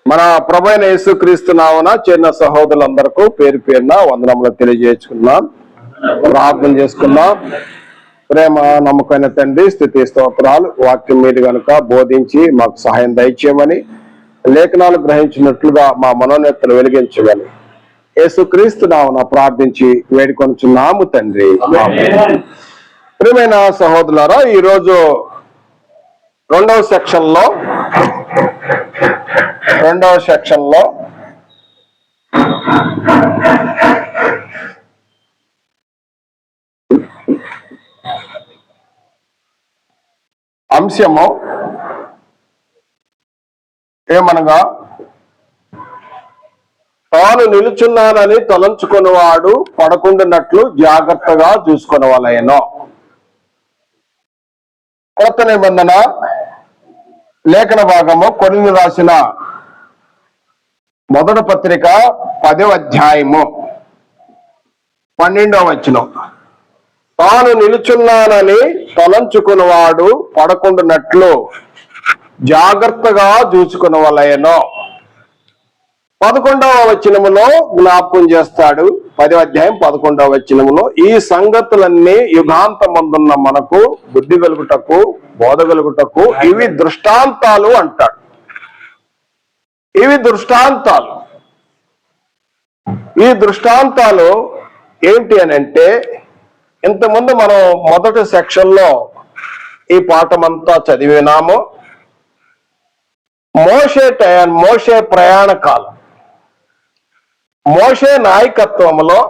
మన ప్రభువైన యేసుక్రీస్తు నామమున చేరిన సహోదరులందరికీ పేరు పేరున వందనములు తెలియజేసుకున్నాం, ప్రార్థన చేసుకున్నాం. ప్రేమ నమ్మకమైన తండ్రి, స్తుతి స్తోత్రాలు. వాక్యం మీరు కనుక బోధించి మాకు సహాయం దయచేయమని, లేఖనాలు గ్రహించినట్లుగా మా మనోనేతలు వెలిగించమని యేసుక్రీస్తు నామమున ప్రార్థించి వేడుకొనుచున్నాము తండ్రి. ప్రియమైన సహోదరులారా, ఈరోజు రెండవ సెక్షన్ లో అంశము ఏమనగా, తాను నిలుచున్నానని తలంచుకున్నవాడు పడకుండానట్లు జాగ్రత్తగా చూసుకొనవలెను. కొత్త నిబంధన లేఖన భాగము కొరింథీయులకు రాసిన మొదటి పత్రిక 10వ అధ్యాయము 12వ వచనం. తాను నిలుచున్నానని తలంచుకున్నవాడు పడకుండానట్లు జాగ్రత్తగా చూసుకొనవలెను. 11వ వచనములో జ్ఞాపకం చేస్తాడు. 10వ అధ్యాయం 11వ వచనములో, ఈ సంగతులన్నీ యుగాంతమందున్న మనకు బుద్ధి కలుగుటకు, బోధ కలుగుటకు ఇవి దృష్టాంతాలు అంటాడు. ఇవి దృష్టాంతాలు. ఈ దృష్టాంతాలు ఏంటి అని అంటే, ఇంతకుముందు మనం మొదటి సెక్షన్ లో ఈ పాఠమంతా చదివినాము. మోషే ప్రయాణ కాలం, మోషే నాయకత్వంలో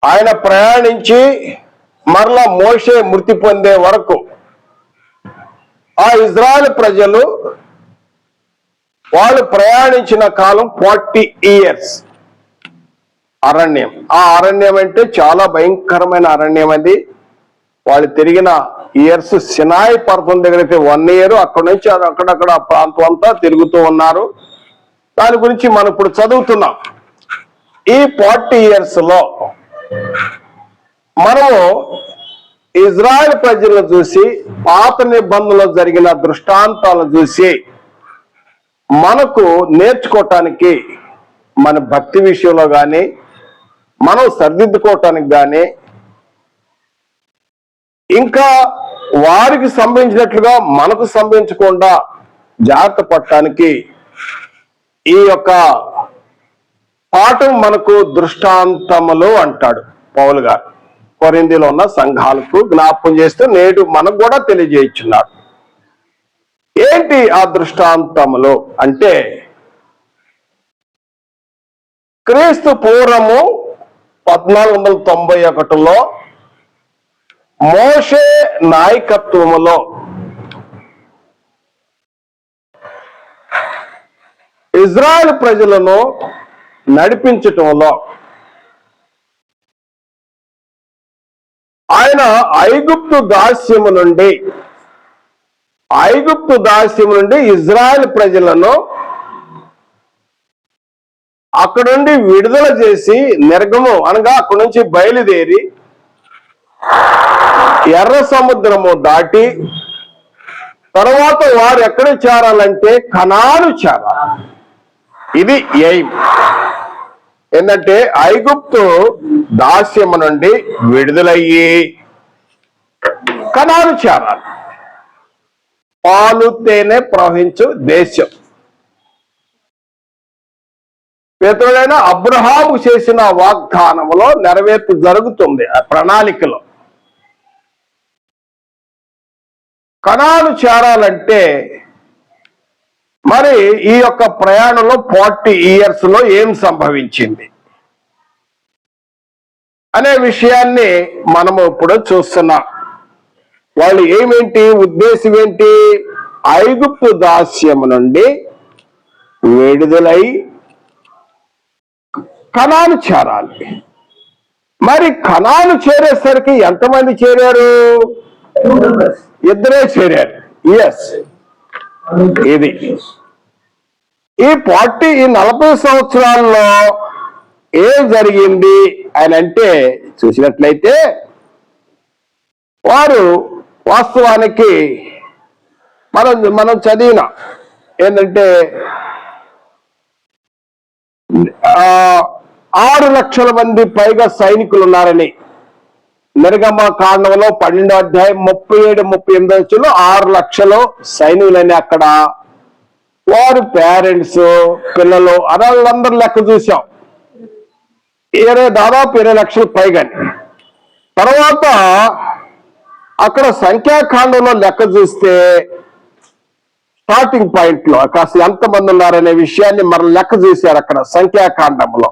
ఆయన ప్రయాణించి మరలా మోషే మృతి పొందే వరకు ఆ ఇజ్రాయెల్ ప్రజలు వాళ్ళు ప్రయాణించిన కాలం 40 years అరణ్యం. ఆ అరణ్యం అంటే చాలా భయంకరమైన అరణ్యం. అది వాళ్ళు తిరిగిన ఇయర్స్. సినాయి పర్వతం దగ్గరైతే 1 year, అక్కడి నుంచి అక్కడక్కడ ప్రాంతం అంతా తిరుగుతూ ఉన్నారు. దాని గురించి మనం ఇప్పుడు చదువుతున్నాం. ఈ 40 years లో మనము ఇజ్రాయెల్ ప్రజలను చూసి, పాత నిబంధనలో జరిగిన దృష్టాంతాలను చూసి మనకు నేర్చుకోవటానికి, మన భక్తి విషయంలో కానీ మనం సరిదిద్దుకోవటానికి కానీ, ఇంకా వారికి సంభవించినట్లుగా మనకు సంభవించకుండా జాగ్రత్త పడటానికి ఈ యొక్క పాఠం మనకు దృష్టాంతములు అంటాడు పౌలు గారు. కొరింథీలో ఉన్న సంఘాలకు జ్ఞాపకం చేస్తూ నేడు మనకు కూడా తెలియజేయుచున్నాడు. ఏంటి ఆ దృష్టాంతములు అంటే, క్రీస్తు పూర్వము 1491లో మోషే నాయకత్వములో ఇజ్రాయెల్ ప్రజలను నడిపించటంలో ఆయన ఐగుప్తు దాస్యము నుండి ఇజ్రాయెల్ ప్రజలను అక్కడ నుండి విడుదల చేసి, నిర్గము అనగా అక్కడి నుంచి బయలుదేరి ఎర్ర సముద్రము దాటి తర్వాత వారు ఎక్కడ చేరాలంటే కనాను చేరాలి. ఇది ఎయిమ్. ఏంటంటే ఐగుప్తు దాస్యము నుండి విడుదలయ్యి కనాను చేరాలి. పాలు తేనె ప్రవహించు దేశం. పితరుడైన అబ్రహాము చేసిన వాగ్దానములో నెరవేర్పు జరుగుతుంది. ఆ ప్రణాళికలో కనాను చేరాలంటే మరి ఈ యొక్క ప్రయాణంలో 40 years లో ఏం సంభవించింది అనే విషయాన్ని మనము ఇప్పుడు చూస్తున్నాం. వాళ్ళు ఏమేంటి, ఉద్దేశం ఏంటి? ఐగుప్తు దాస్యము నుండి విడుదలై కనాను చేరాలి. మరి కనాను చేరేసరికి ఎంతమంది చేరారు? 2 చేరారు. ఎస్, ఇది ఈ 40 సంవత్సరాల్లో ఏం జరిగింది అని అంటే చూసినట్లయితే, వారు వాస్తవానికి మనం చదివిన ఏంటంటే 6 లక్షల మంది పైగా సైనికులు ఉన్నారని నిర్గమ కాండంలో 12వ అధ్యాయం 37-38 6 లక్షలు సైనికులని అక్కడ వారు పేరెంట్స్ పిల్లలు వాళ్ళందరూ లెక్క చూసాం. దాదాపు 20 లక్షలు పైగాని. తర్వాత అక్కడ సంఖ్యాకాండంలో లెక్క చూస్తే స్టార్టింగ్ పాయింట్ లో కాస్త ఎంతమంది ఉన్నారనే విషయాన్ని మరి లెక్క చూశారు అక్కడ సంఖ్యాకాండంలో.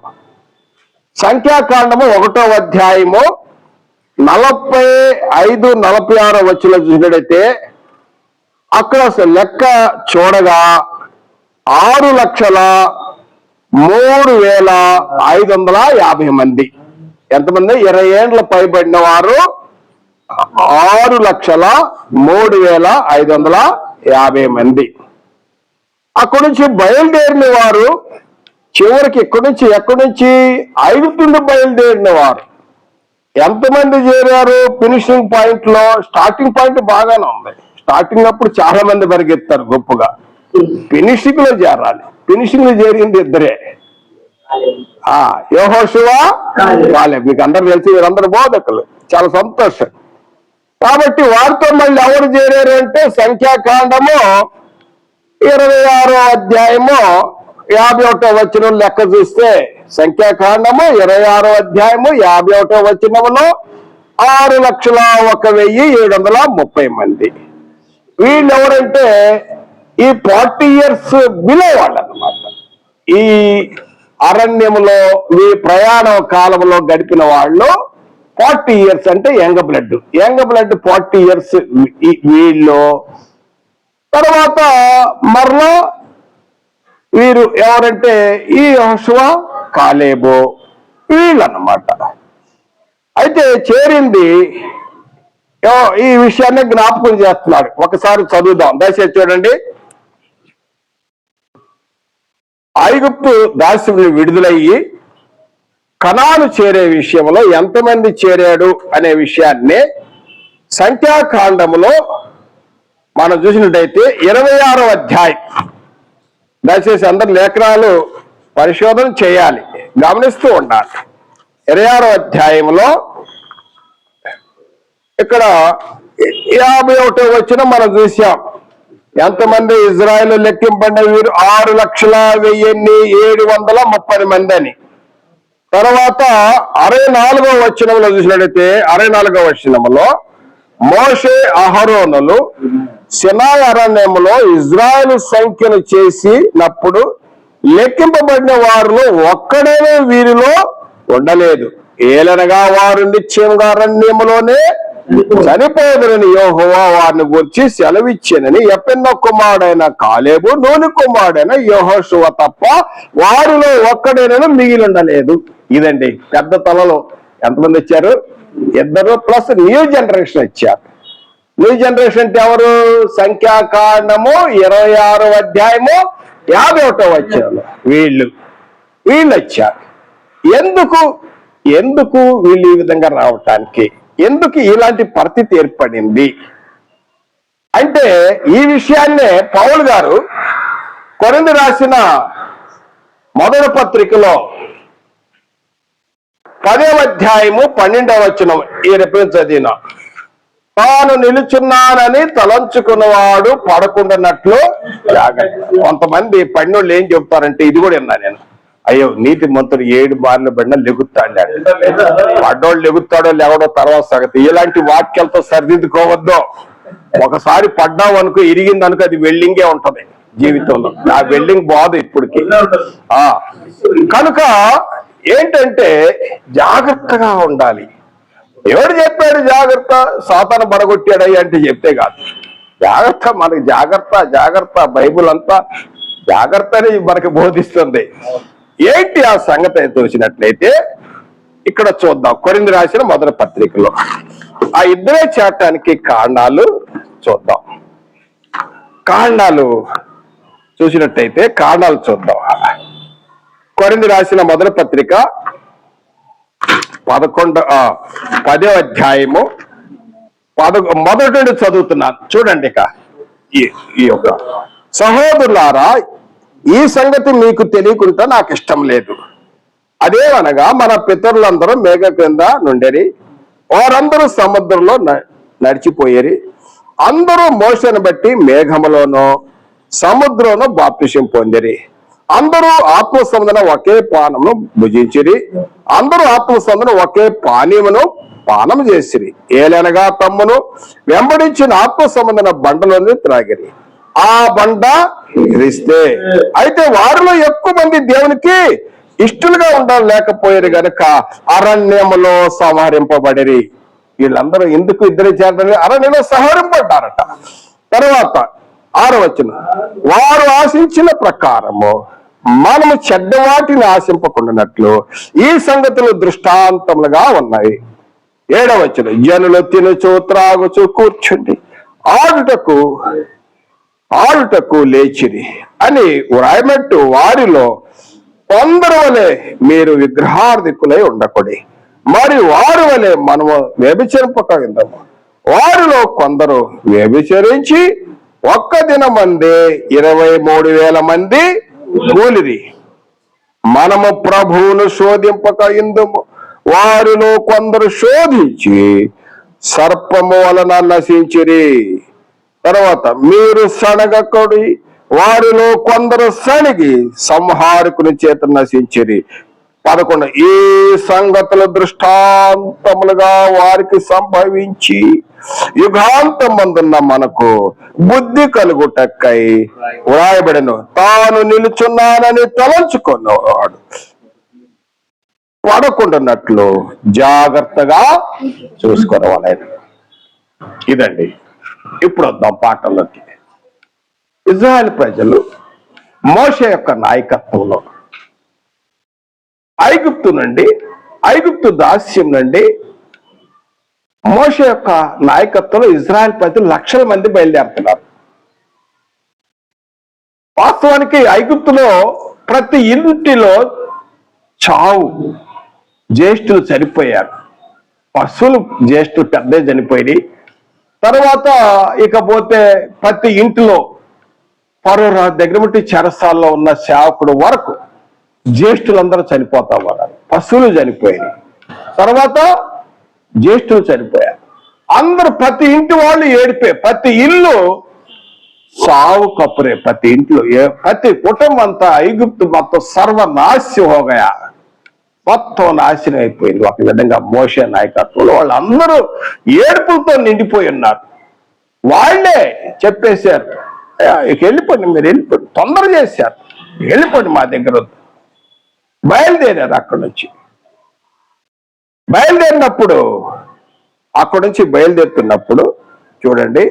సంఖ్యాకాండము 1వ అధ్యాయము 45-46 వచ్చిన చూసినట్టయితే అక్కడ లెక్క చూడగా 6,03,550 మంది. ఎంతమంది? 20 ఏండ్ల పైబడిన వారు 6,03,550 మంది. అక్కడి నుంచి బయలుదేరిన వారు చివరికి ఎక్కడి నుంచి ఐగుప్తు నుండి బయలుదేరిన వారు ఎంతమంది చేరారు? ఫినిషింగ్ పాయింట్ లో స్టార్టింగ్ పాయింట్ బాగానే ఉంది. స్టార్టింగ్ అప్పుడు చాలా మంది పరిగెత్తారు గొప్పగా. ఫినిషింగ్ లో చేరాలి. ఫినిషింగ్ లో చేరింది ఇద్దరే, యెహోషువ కాలేబ్. మీకు అందరు తెలిసి వీరందరూ బోధకులు. చాలా సంతోషం. కాబట్టి వారితో మళ్ళీ ఎవరు చేరారు అంటే సంఖ్యాకాండము 26వ అధ్యాయము 51వ వచనం లెక్క చూస్తే సంఖ్యాకాండము 26వ అధ్యాయము 51వ వచనములో 6,01,730 మంది. వీళ్ళు ఎవరంటే ఈ 40 ఇయర్స్ బిలో వాళ్ళు అన్నమాట. ఈ అరణ్యములో ఈ ప్రయాణ కాలంలో గడిపిన వాళ్ళు 40 ఇయర్స్ అంటే యంగ్ బ్లడ్ 40 ఇయర్స్ వీళ్ళు. తర్వాత మరలా వీరు ఎవరంటే ఈ యెహోషువ కాలేబు వీళ్ళన్నమాట. అయితే చేరింది ఈ విషయాన్ని జ్ఞాపకం చేస్తున్నాడు. ఒకసారి చదువుదాం, దయచేసి చూడండి. ఐగుప్తు దాస్యం విడుదలయ్యి కనాను చేరే విషయంలో ఎంతమంది చేరాడు అనే విషయాన్ని సంఖ్యాకాండములో మనం చూసినట్టయితే 26వ అధ్యాయం. దయచేసి అందరు లేఖనాలు పరిశోధన చేయాలి, గమనిస్తూ ఉండాలి. 26వ అధ్యాయంలో ఇక్కడ 51వ వచనం మనం చూసాం. ఎంతమంది ఇజ్రాయేలు లెక్కింపడిన వీరు 6,01,730 మంది అని. తర్వాత 64వ వచనంలో చూసినట్టయితే 64వ వచనంలో మోషే అహరోనులు సినాయి అరణ్యములో ఇజ్రాయేలు సంఖ్యను చేసినప్పుడు లెక్కింపబడిన వారిలో ఒక్కడైనా వీరిలో ఉండలేదు. ఏలనగా వారు నిశ్చయంగా అరణ్యములోనే చనిపోదునని యెహోవా వారిని గురించి సెలవిచ్చానని యెఫున్నె కుమారుడైన కాలేబు నూని కుమారుడైన యెహోషువ తప్ప వారిలో ఒక్కడైనా మిగిలి ఉండలేదు. ఇదండి పెద్ద తలలో ఎంతమంది వచ్చారు? ఇద్దరు ప్లస్ న్యూ జనరేషన్ వచ్చారు. న్యూ జనరేషన్ అంటే ఎవరు? సంఖ్యాకాండము 26వ అధ్యాయము 51వ వచనంలో వీళ్ళు వచ్చారు. ఎందుకు వీళ్ళు ఈ విధంగా రావటానికి, ఎందుకు ఇలాంటి పరిస్థితి ఏర్పడింది అంటే ఈ విషయాన్నే పౌలు గారు కొరింథీ రాసిన మొదటి పత్రికలో 10వ అధ్యాయము 12వ వచనం ఈ రెఫరెన్స్ చదివిన, తాను నిలుచున్నానని తలంచుకున్నవాడు పడకుండానట్లు జాగ్రత్త. కొంతమంది పన్నోళ్ళు ఏం చెప్తారంటే, ఇది కూడా విన్నా నేను, అయ్యో నీతి మంతుడు 7 బార్లు పడినా లెగుతాడు, పడ్డోళ్ళు లెగుతాడో లేవడో తర్వాత సంగతి. ఇలాంటి వాక్యాలతో సరిదిద్దుకోవద్దు. ఒకసారి పడ్డావు అనుకో, ఇరిగింది అనుకో, అది వెల్డింగే ఉంటది జీవితంలో. ఆ వెల్డింగ్ బాదు ఇప్పటికి. కనుక ఏంటంటే జాగ్రత్తగా ఉండాలి. ఎవడు చెప్పాడు జాగ్రత్త? సాతాను బడగొట్టాడయ్య అంటే చెప్తే కాదు. జాగ్రత్త, మనకి జాగ్రత్త బైబుల్ అంతా జాగ్రత్త అని మనకి బోధిస్తుంది. ఏంటి ఆ సంగతి చూసినట్లయితే ఇక్కడ చూద్దాం. కొరింథీ రాసిన మొదటి పత్రికలో ఆ ఇద్దరే చేరటానికి కారణాలు చూద్దాం. కారణాలు చూసినట్టయితే కారణాలు చూద్దాం. కొరింథీ రాసిన మొదటి పత్రిక 10వ అధ్యాయము మొదటి నుండి చదువుతున్నాను. చూడండి ఇక ఈ యొక్క సహోదరులారా, ఈ సంగతి మీకు తెలియకుండా నాకు ఇష్టం లేదు. అదేమనగా మన పితరులందరూ మేఘ క్రింద నుండేరి, వారందరూ సముద్రంలో నడిచిపోయేరి. అందరూ మోషను బట్టి మేఘములోనో సముద్రంలో బాప్తిసం పొందిరి. అందరూ ఆత్మ సంబంధన ఒకే పానమును భుజించిరి. అందరూ ఆత్మ సంబంధన ఒకే పానీయమును పానం చేసిరి. ఏలనగా తమ్మును వెంబడించిన ఆత్మ సంబంధన బండలోని త్రాగిరి. ఆ బండ క్రీస్తే. అయితే వారిలో ఎక్కువ మంది దేవునికి ఇష్టలుగా ఉండలేకపోయారు గనుక అరణ్యములో సంహరింపబడిరి. వీళ్ళందరూ ఎందుకు ఇద్దరు చేరని అరణ్యంలో సంహరింపబడ్డారట. తర్వాత 6వ వచనం, వారు ఆశించిన ప్రకారము మనము చెడ్డవాటిని ఆశింపకుండానట్లు ఈ సంగతులు దృష్టాంతములుగా ఉన్నాయి. 7వ వచనం, జనులు తినుచు త్రాగుచు కూర్చుండి ఆడుటకు లేచిరి అని వ్రాయమట్టు వారిలో కొందరు వలె మీరు విగ్రహార్థికులై ఉండకూడదు. మరి వారి వలె మనము వ్యభిచరింపకూడదు. వారిలో కొందరు వ్యభిచరించి ఒక్క దినమందే 23,000 మంది కూలిరి. మనము ప్రభువును శోధింపక ఇందుము. వారిలో కొందరు శోధించి సర్పము వలన నశించిరి. తర్వాత మీరు సనగకుడి. వారిలో కొందరు సనిగి సంహారకుని చేత నశించిరి. 11 ఈ సంగతుల దృష్టాంతములుగా వారికి సంభవించి యుగాంతమందున్న మనకు బుద్ధి కలుగుటక్కై వ్రాయబడెను. తాను నిలుచున్నానని తలంచుకున్నవాడు పడకుండానట్లు జాగ్రత్తగా చూసుకోవాలి. ఇదండి. ఇప్పుడు వద్దాం పాఠంలోకి. ఇజ్రాయెల్ ప్రజలు మోషే యొక్క నాయకత్వంలో ఐగుప్తు దాస్యం నుండి మోషే యొక్క నాయకత్వంలో ఇజ్రాయెల్ ప్రజలు లక్షల మంది బయలుదేరుతున్నారు. వాస్తవానికి ఐగుప్తులో ప్రతి ఇంటిలో చావు, జ్యేష్ఠులు చనిపోయారు. పశువులు జ్యేష్ఠులు పెద్ద చనిపోయి, తర్వాత ఇకపోతే ప్రతి ఇంటిలో ఫరో దగ్గర బట్టి చెరసాల్లో ఉన్న సేవకుడు వరకు జ్యేష్ఠులందరూ చనిపోతా ఉన్నారు. పశువులు చనిపోయాయి, తర్వాత జ్యేష్ఠులు చనిపోయారు. అందరూ ప్రతి ఇంటి వాళ్ళు ఏడిపోయి, ప్రతి ఇల్లు సావు కప్పురే. ప్రతి ఇంట్లో ప్రతి కుటుంబం అంతా ఐగుప్తు మొత్తం సర్వనాశం హోగయా, మొత్తం నాశనం అయిపోయింది. ఒక విధంగా మోషే నాయకత్వంలో వాళ్ళందరూ ఏడుపులతో నిండిపోయి ఉన్నారు. వాళ్ళే చెప్పేశారు, ఇక వెళ్ళిపోండి, మీరు వెళ్ళిపోండి, తొందర చేశారు, వెళ్ళిపోండి, మా దగ్గర వద్దు. బయలుదేరారు. బయలుదేరినప్పుడు అక్కడి నుంచి బయలుదేరుతున్నప్పుడు చూడండి,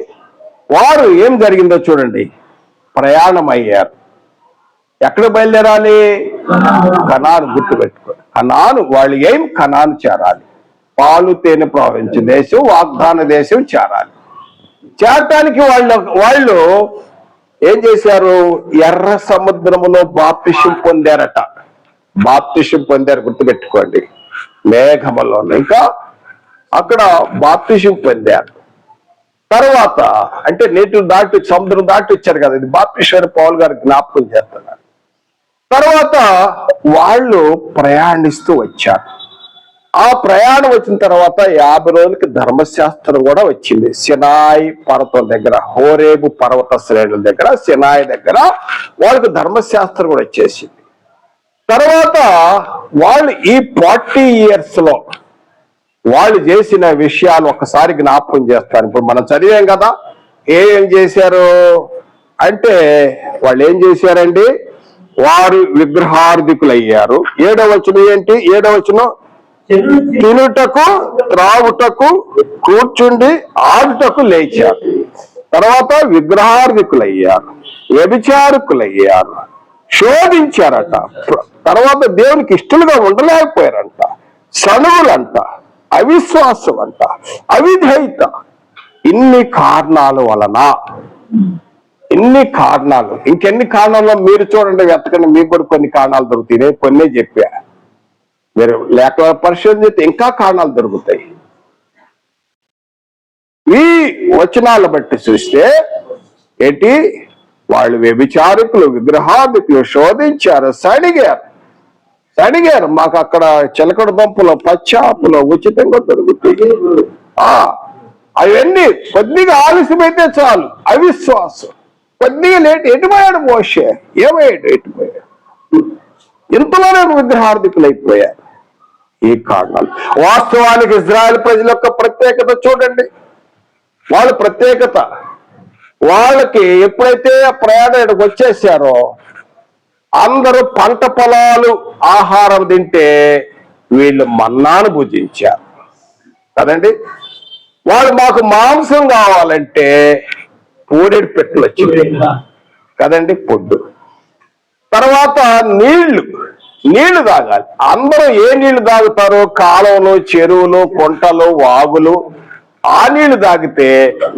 వారు ఏం జరిగిందో చూడండి. ప్రయాణం అయ్యారు. ఎక్కడ బయలుదేరాలి? కనాను. గుర్తుపెట్టుకో, కనాను. వాళ్ళు కనాను చేరాలి. పాలు తేనె ప్రవహించే దేశం, వాగ్దాన దేశం చేరాలి. చేరటానికి వాళ్ళు ఏం చేశారు? ఎర్ర సముద్రములో బాప్తిసం పొందారట. బాప్తిసం పొందారు, గుర్తుపెట్టుకోండి. మేఘములో ఇంకా అక్కడ బాప్తిసం పొందారు. తర్వాత అంటే నీటిని దాటి సముద్రం దాటి వచ్చారు కదా, ఇది బాప్తిసం పౌలు గారు జ్ఞాపకం చేస్తున్నారు. తర్వాత వాళ్ళు ప్రయాణిస్తూ వచ్చారు. ఆ ప్రయాణం వచ్చిన తర్వాత 50 రోజులకి ధర్మశాస్త్రం కూడా వచ్చింది. సినాయి పర్వతం దగ్గర, హోరేబు పర్వత శ్రేణుల దగ్గర, సినాయి దగ్గర వాళ్ళకి ధర్మశాస్త్రం కూడా వచ్చేసింది. తర్వాత వాళ్ళు ఈ 40 years లో వాళ్ళు చేసిన విషయాలు ఒకసారి జ్ఞాపకం చేస్తాను. ఇప్పుడు మనం చదివాం కదా, ఏం చేశారు అంటే వాళ్ళు ఏం చేశారండి? వారు విగ్రహార్థికులు అయ్యారు. 7వ వచనం ఏంటి? 7వ వచనం, తినుటకు త్రాగుటకు కూర్చుండి ఆడుటకు లేచారు. తర్వాత విగ్రహార్థికులయ్యారు, వ్యభిచారకులయ్యారు, శోధించారట. తర్వాత దేవునికి ఇష్టలుగా ఉండలేకపోయారంట, సనువులంట, అవిశ్వాసం అంట, అవిధేయత. ఇన్ని కారణాల వలన, ఇన్ని కారణాలు, ఇంకెన్ని కారణాలు మీరు చూడండి, వెతకండి, మీకు కూడా కొన్ని కారణాలు దొరుకుతాయి. నేను కొన్ని చెప్పా, మీరు లేఖ పరిశోధన చేస్తే ఇంకా కారణాలు దొరుకుతాయి. ఈ వచనాలు బట్టి చూస్తే ఏంటి? వాళ్ళు వ్యభిచారికులు, విగ్రహాదికులు, శోధించారు, సడిగారు. మాకు అక్కడ చిలకడ దుంపలు, పచ్చాపులు ఉచితంగా దొరుకుతాయి. అవన్నీ కొద్దిగా ఆలస్యమైతే చాలు, అవిశ్వాసం. కొద్దిగా లేట్, ఎటుపోయాడు మోషే? ఏమయ్యాడు? ఎటుపోయాడు? ఇంతలోనే విగ్రహార్థికులు అయిపోయారు. ఈ కారణాలు. వాస్తవానికి ఇజ్రాయెల్ ప్రజల యొక్క ప్రత్యేకత చూడండి. వాళ్ళ ప్రత్యేకత, వాళ్ళకి ఎప్పుడైతే ప్రయాణానికి వచ్చేసారో అందరూ పంట పొలాలు ఆహారం తింటే వీళ్ళు మన్నాను భుజించారు కదండి. వాళ్ళు మాకు మాంసం కావాలంటే పూడెడు పెట్టలు వచ్చింది కదండి, పొడ్డు. తర్వాత నీళ్లు తాగాలి. అందరూ ఏ నీళ్లు తాగుతారో? కాలువలు, చెరువులు, కుంటలు, వాగులు. ఆ నీళ్లు తాగితే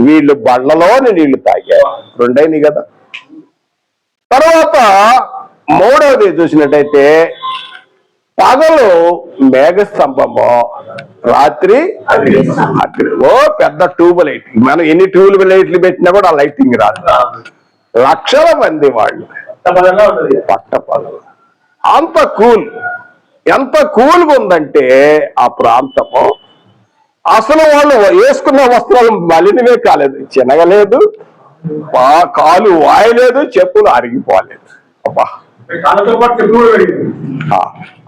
వీళ్ళు బండ్లలోని నీళ్లు తాగారు. రెండైనవి కదా. తర్వాత మూడవది చూసినట్టయితే పగలు మేఘస్తంభము, రాత్రి అగ్ని. పెద్ద ట్యూబ్ లైట్. మనం ఎన్ని ట్యూబ్ లైట్లు పెట్టినా కూడా ఆ లైటింగ్ రాదు. లక్షల మంది వాళ్ళు పట్టపగలు. అంత కూల్. ఎంత కూల్గా ఉందంటే ఆ ప్రాంతము, అసలు వాళ్ళు వేసుకున్న వస్త్రాలు మలినమే కాలేదు, చినగలేదు, కాలు వాయలేదు, చెప్పులు అరిగిపోలేదు. అబ్బా,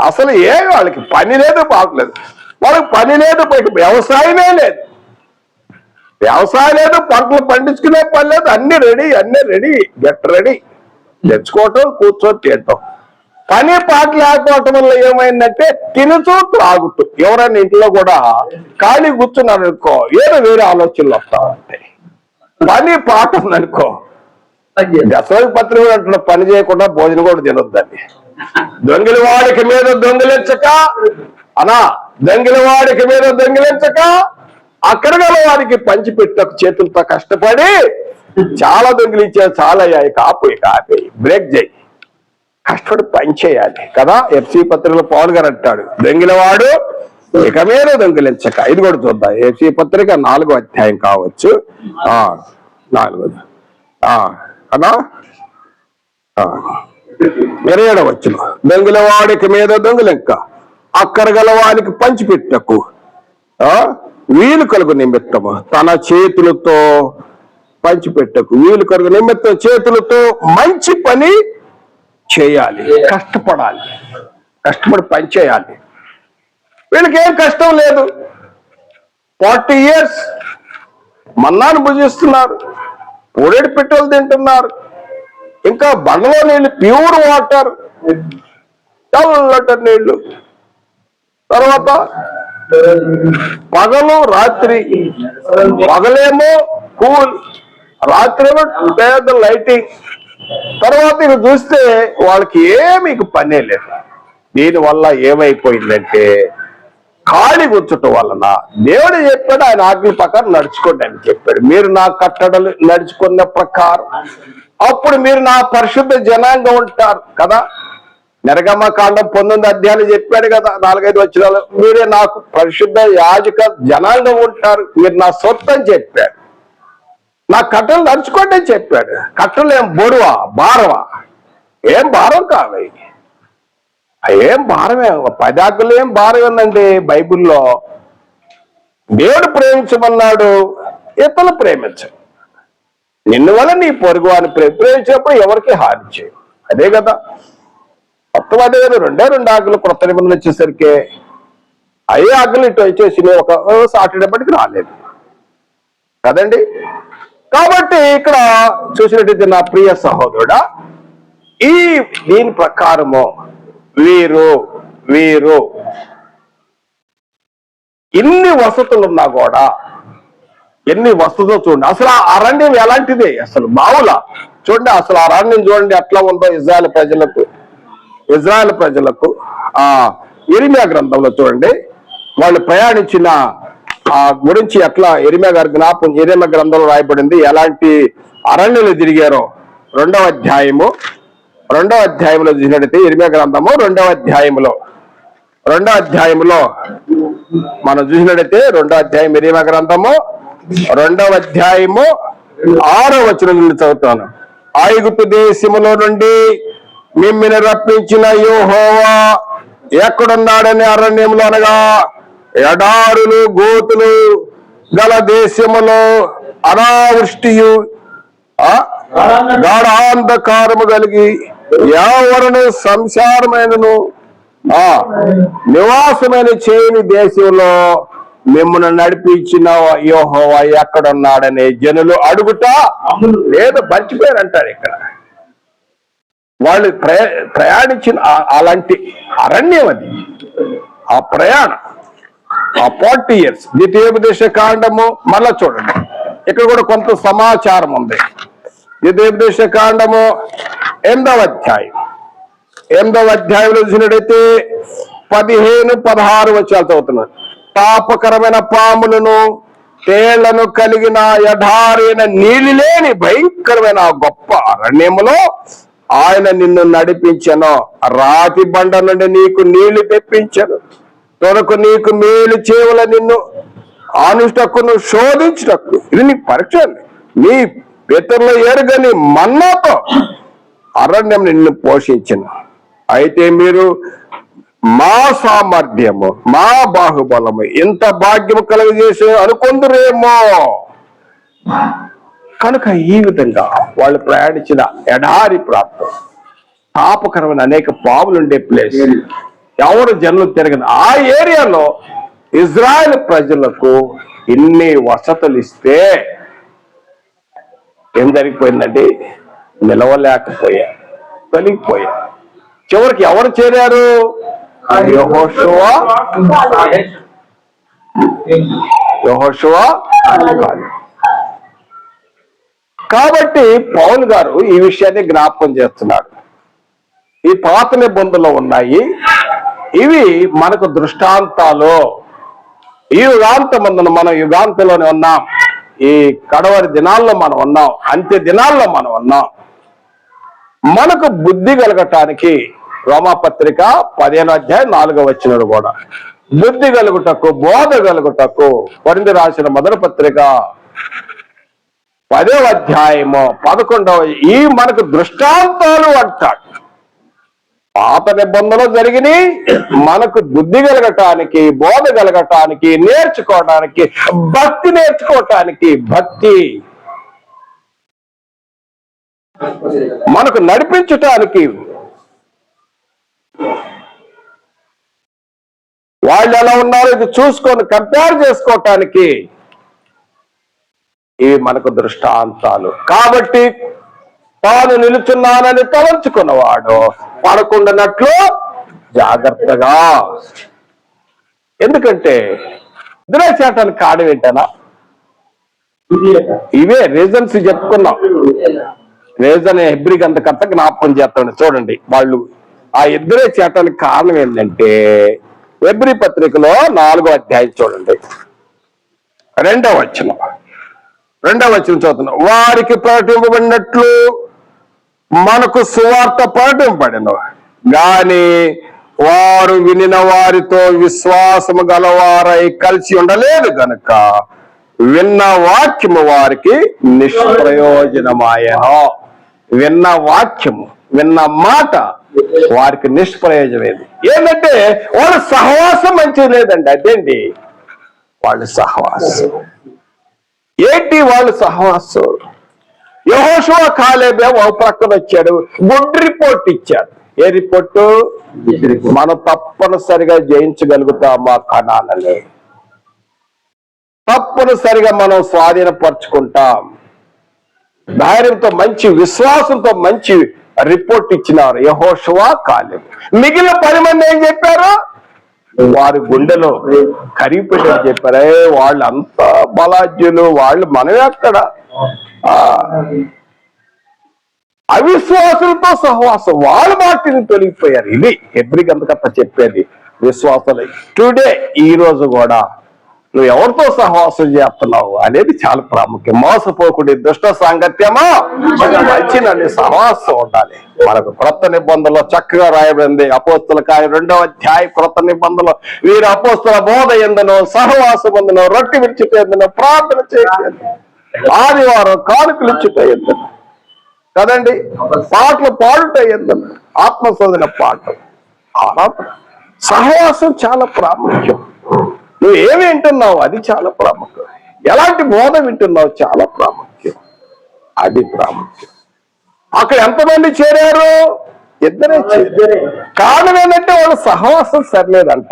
అసలు వాళ్ళకి పని లేదు, బాగలేదు. వాళ్ళకి పని లేదు, వ్యవసాయమే లేదు. వ్యవసాయం లేదు, పంటలు పండించుకునే పని లేదు. అన్ని రెడీ, గెట్ రెడీ. తెచ్చుకోవటం, కూర్చొని తినటం. పని పాట లేకపోవటం వల్ల ఏమైందంటే తినుతూ త్రాగుతూ. ఎవరైనా ఇంట్లో కూడా ఖాళీ కూర్చున్నారు అనుకో, ఏదో వేరే ఆలోచనలు వస్తా ఉంటాయి. పని పాట ఉందనుకో, దశరథ పత్రిక అంటున్న పని చేయకుండా భోజనం కూడా తినొద్దండి. దొంగల వాడికి మీద దొంగిలించక దొంగల వాడికి మీద దొంగిలించక అక్కడ గల వారికి పంచిపెట్టక చేతులతో కష్టపడి చాలా దొంగిలించారు, చాలా అయ్యాయి. కాపే బ్రేక్ చేయి, కష్టపడి పని చేయాలి కదా. ఎఫ్సి పత్రికలో పౌల్ గారు అంటాడు, దొంగిలవాడు ఇక మీద దొంగిలించక. ఇది కూడా చూద్దాం. ఎఫ్సి పత్రిక 4వ అధ్యాయం కావచ్చు, 4వ కదా, 27వ వచనం. దొంగిలవాడికి మీద దొంగిలింక అక్కర గలవానికి పంచిపెట్టకు, వీలు కలుగు నిమిత్తము తన చేతులతో పంచిపెట్టకు. వీలు కలుగు నిమిత్తం చేతులతో మంచి పని చేయాలి, కష్టపడి పని చేయాలి. వీళ్ళకి ఏం కష్టం లేదు. 40 years మన్నాను భుజిస్తున్నారు, పూడేడు పెట్రోల్ తింటున్నారు, ఇంకా బండలో నీళ్ళు, ప్యూర్ వాటర్, చల్లటి నీళ్లు. తర్వాత పగలు రాత్రి, పగలేమో కూల్, రాత్రి ఏమో పెద్ద లైటింగ్. తర్వాత ఇక చూస్తే వాళ్ళకి మీకు పనే లేదు. దీనివల్ల ఏమైపోయిందంటే ఖాళీ కూర్చోటం వలన దేవుడు చెప్పాడు, ఆయన ఆజ్ఞ ప్రకారం నడుచుకోండి అని చెప్పాడు. మీరు నా కట్టడలు నడుచుకున్న ప్రకారం అప్పుడు మీరు నా పరిశుద్ధ జనాంగం ఉంటారు కదా. నిర్గమకాండం 19వ అధ్యాయాలు చెప్పాడు కదా, 4-5 వచనాలు. మీరే నాకు పరిశుద్ధ యాజక జనాంగం ఉంటారు, మీరు నా సొత్తు అని చెప్పాడు. నా కట్టలు నడుచుకోండి అని చెప్పాడు. కట్టలు ఏం బరువా, భారమా? ఏం భారం కాదు, ఏం భారమే. 10 ఆజ్ఞలు ఏం భారం ఉందండి బైబిల్లో. దేవుడు ప్రేమించమన్నాడు, ఇతరులు ప్రేమించు. నిన్ను వల్ల నీ పొరుగు అని ప్రేమించినప్పుడు ఎవరికి హాని చేయు. అదే కదా మొత్తం. అదే కదా 2 ఆజ్ఞలు కొత్త నిబంధనలు వచ్చేసరికి అయ్యే ఆజ్ఞలు ఇటు వచ్చేసి ఒక సాటర్డే బట్టికి రాలేదు కదండి. కాబట్టి ఇక్కడ చూసినట్టయితే నా ప్రియ సహోదరుడా, దీని ప్రకారము వీరు ఎన్ని వసతులున్నా కూడా, ఎన్ని వసతులు చూడండి. అసలు ఆ అరణ్యం ఎలాంటిది అసలు మామూలా? చూడండి అసలు ఆ అరణ్యం చూడండి ఎట్లా ఉందో ఇజ్రాయెల్ ప్రజలకు. ఇర్మియా గ్రంథంలో చూడండి వాళ్ళు ప్రయాణించిన గురించి ఎట్లా ఇర్మియా గారి ఇర్మియా గ్రంథంలో రాయబడింది, ఎలాంటి అరణ్యులు తిరిగారో. 2వ అధ్యాయములో చూసినట్టయితే ఇర్మియా గ్రంథము 2వ అధ్యాయంలో మనం చూసినట్టయితే 2వ అధ్యాయం ఇర్మియా గ్రంథము 2వ అధ్యాయము 6వ వచనం నుండి చదువుతాను. ఐగుప్తు దేశములో నుండి మిమ్మల్ని రప్పించిన యెహోవా ఎక్కడున్నాడని అరణ్యంలో అనగా ఎడారులు గోతులు గల దేశములో అనావృష్టియు గాఢాంధకారము కలిగి ఎవరును సంసారమైనను నివాసమైన చేయని దేశంలో మిమ్మల్ని నడిపించిన యెహోవా ఎక్కడున్నాడని జనులు అడుగుతా లేదు మర్చిపోయారంటారు. ఇక్కడ వాళ్ళు ప్రయాణించిన అలాంటి అరణ్యం అది, ఆ ప్రయాణం, ఆ 40 years. ద్వితీయోపదేశ కాండము మళ్ళా చూడండి, ఇక్కడ కూడా కొంత సమాచారం ఉంది. ద్వితీయోపదేశ కాండము 8వ అధ్యాయం, 8వ అధ్యాయంలో చూసినట్టయితే 15-16 వచనాలు చదువుతున్నాను. తాపకరమైన పాములను తేళ్లను కలిగిన ఎడారైన నీళ్ళు లేని భయంకరమైన గొప్ప అరణ్యములో ఆయన నిన్ను నడిపించను. రాతి బండ నుండి నీకు నీళ్లు తెప్పించను. తొనకు నీకు మేలు చేయవల నిన్ను ఆనుష్టకును శోధించుటకు. ఇది నీ పరీక్ష. నీ పితరుల ఎరుగని మన్నాతో అరణ్యం నిన్ను పోషించను. అయితే మీరు మా సామర్థ్యము, మా బాహుబలము ఇంత భాగ్యము కలుగజేసే అనుకుందరేమో. కనుక ఈ విధంగా వాళ్ళు ప్రయాణించిన ఎడారి ప్రాంతం, తాపకరమైన అనేక పాములు ఉండే ప్లేస్, ఎవరు జనులు తిరగదు ఆ ఏరియాలో ఇజ్రాయెల్ ప్రజలకు ఇన్ని వసతులు ఇస్తే ఏం జరిగిపోయిందండి? నిలవలేకపోయారు, తొలగిపోయారు. చివరికి ఎవరు చేరారు? యెహోషువ కాలేబు. కాబట్టి పౌలు గారు ఈ విషయాన్ని జ్ఞాపకం చేస్తున్నాడు. ఈ పాత నిబంధనలు ఉన్నాయి, ఇవి మనకు దృష్టాంతాలు. ఈ యుగాంతమందున మనం యుగాంతంలోనే ఉన్నాం, ఈ కడవరి దినాల్లో మనం ఉన్నాం, అంత్య దినాల్లో మనం ఉన్నాం. మనకు బుద్ధి కలగటానికి రోమాపత్రిక 15వ అధ్యాయం 4వ వచనం కూడా బుద్ధి కలుగుటకు, బోధ కలుగుటకు కొరింథీ రాసిన మొదటి పత్రిక 10వ అధ్యాయము 11వ ఈ మనకు దృష్టాంతాలు అంటాడు. పాత నిబంధనలు జరిగినాయి, మనకు బుద్ధి కలగటానికి, బోధ కలగటానికి, నేర్చుకోవటానికి, భక్తి నేర్చుకోవటానికి, భక్తి మనకు నడిపించటానికి, వాళ్ళు ఎలా ఉన్నారో ఇది చూసుకొని కంపేర్ చేసుకోవటానికి ఇవి మనకు దృష్టాంతాలు. కాబట్టి తాను నిలుచున్నానని తలంచుకున్నవాడు పడకుండానట్లు జాగ్రత్తగా. ఎందుకంటే నిద్రచేయటానికి కారణం ఏంటనా? ఇవే రీజన్స్ చెప్పుకున్నాం. రీజన్ హెబ్రీ గ్రంథకర్త జ్ఞాపకం చేస్తాడు. చూడండి, వాళ్ళు ఆ ఇద్దరే చేయటానికి కారణం ఏంటంటే హెబ్రీ పత్రికలో 4వ అధ్యాయం చూడండి, 2వ వచనం చదువుతున్నాం. వారికి ప్రకటింపబడినట్లు మనకు సువార్త ప్రకటింపబడిన గాని వారు వినిన వారితో విశ్వాసము గలవారై కలిసి ఉండలేదు గనుక విన్న వాక్యము వారికి నిష్ప్రయోజనమాయను. విన్న వాక్యము, విన్న మాట వారికి నిష్ప్రయోజనమైంది. ఏంటంటే వాళ్ళ సహవాసం మంచిది లేదండి. అదేంటి వాళ్ళ సహవాసం ఏంటి? వాళ్ళ సహవాసం యెహోషువ కాలేబే ఒక ప్రక్కన వచ్చాడు, గుడ్ రిపోర్ట్ ఇచ్చాడు. ఏ రిపోర్టు? మనం తప్పనిసరిగా జయించగలుగుతామా కణాలని, తప్పనిసరిగా మనం స్వాధీనపరుచుకుంటాం. ధైర్యంతో, మంచి విశ్వాసంతో మంచి రిపోర్ట్ ఇచ్చినారు యెహోషువ, కాలేబు. మిగిలిన 10 మంది ఏం చెప్పారు? వారి గుండెలో కరిగిపోయి చెప్పారు, వాళ్ళు అంత బలాజ్యులు, వాళ్ళు మనమే అక్కడ. అవిశ్వాసులతో సహవాసం, వాళ్ళ మాటిని తొలగిపోయారు. ఇది హెబ్రీ గ్రంథకర్త చెప్పేది. విశ్వాసాలు టుడే, ఈ రోజు కూడా నువ్వు ఎవరితో సహవాసం చేస్తున్నావు అనేది చాలా ప్రాముఖ్యం. మోసపోకుడి దుష్ట సాంగత్యమా మంచినని సహవాసం ఉండాలి. మనకు క్రొత్త నిబంధనలో చక్కగా రాయబడింది. అపోస్తుల కార్యం 2వ అధ్యాయం క్రొత్త నిబంధనలో వీరు అపోస్తుల బోధ ఎందునో, సహవాసం ఎందునో, రొట్టె విరుచుట ఎందునో, ప్రార్థన చేయడం, ఆదివారం కానుకలు ఇచ్చుట ఎందునో, కదండి. పాటలు పాడుట ఏందన్న ఆత్మశోధన పాటలు, ఆరాధన. సహవాసం చాలా ప్రాముఖ్యం. నువ్వు ఏమి వింటున్నావు అది చాలా ప్రాముఖ్యం. ఎలాంటి బోధ వింటున్నావు చాలా ప్రాముఖ్యం. అది ప్రాముఖ్యం. అక్కడ ఎంతమంది చేరారు? ఇద్దరే చేరారు. కారణం ఏంటంటే వాళ్ళు సహవాసం సరిలేదంట.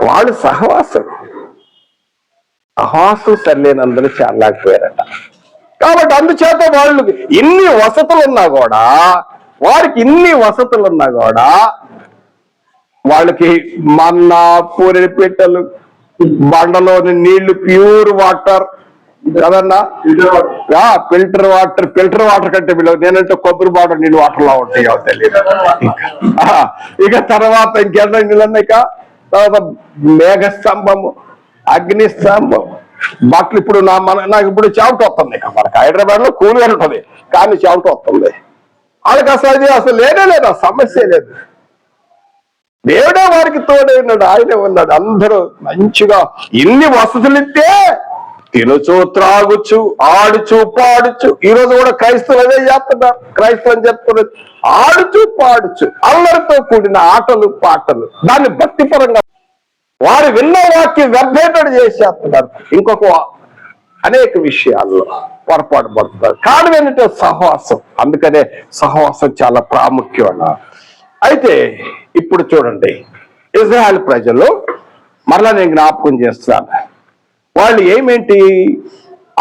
వాళ్ళు సహవాసం సరిలేనందరూ చేరలేకపోయారట. కాబట్టి అందుచేత వాళ్ళు ఇన్ని వసతులున్నా కూడా, వారికి ఇన్ని వసతులున్నా కూడా వాళ్ళకి మన్నా, పూరి పిట్టలు, బండలోని నీళ్లు, ప్యూర్ వాటర్ కదన్నా, ఫిల్టర్ వాటర్ కంటే వీళ్ళు నేనంటే కొబ్బరి బాట నీళ్ళు వాటర్ లా ఉంటాయి తెలియదు. ఇక తర్వాత ఇంకెన్న నీళ్ళు ఉన్నాయి. తర్వాత మేఘస్తంభము, అగ్ని స్తంభం, బట్టలు. ఇప్పుడు నాకు ఇప్పుడు చెమట వస్తుంది. మనకు హైదరాబాద్ లో కూల్గా ఉంటుంది, కానీ చెమట వస్తుంది. వాళ్ళకి అసలు లేనే లేదు, ఆ సమస్య లేదు. దేవుడే వారికి తోడే ఉన్నాడు, ఆయనే ఉన్నాడు. అందరూ మంచిగా ఇన్ని వసతులు ఇస్తే తినచ్చు, త్రాగుచ్చు, ఆడుచు, పాడుచు. ఈ రోజు కూడా క్రైస్తవులు అదే చేస్తున్నారు. క్రైస్తవులు అని చెప్తున్నారు, ఆడుచు, పాడుచు, అందరితో కూడిన ఆటలు, పాటలు. దాన్ని భక్తిపరంగా వారు విన్న వాక్యం వ్యర్థేటడు చేసేస్తున్నారు. ఇంకొక అనేక విషయాల్లో పొరపాటు పడుతున్నారు. కారణం ఏంటంటే సహవాసం. అందుకనే సహవాసం చాలా ప్రాముఖ్యం అన్న. అయితే ఇప్పుడు చూడండి, ఇజ్రాయెల్ ప్రజలు మరలా నేను జ్ఞాపకం చేస్తాను. వాళ్ళు ఏమేంటి?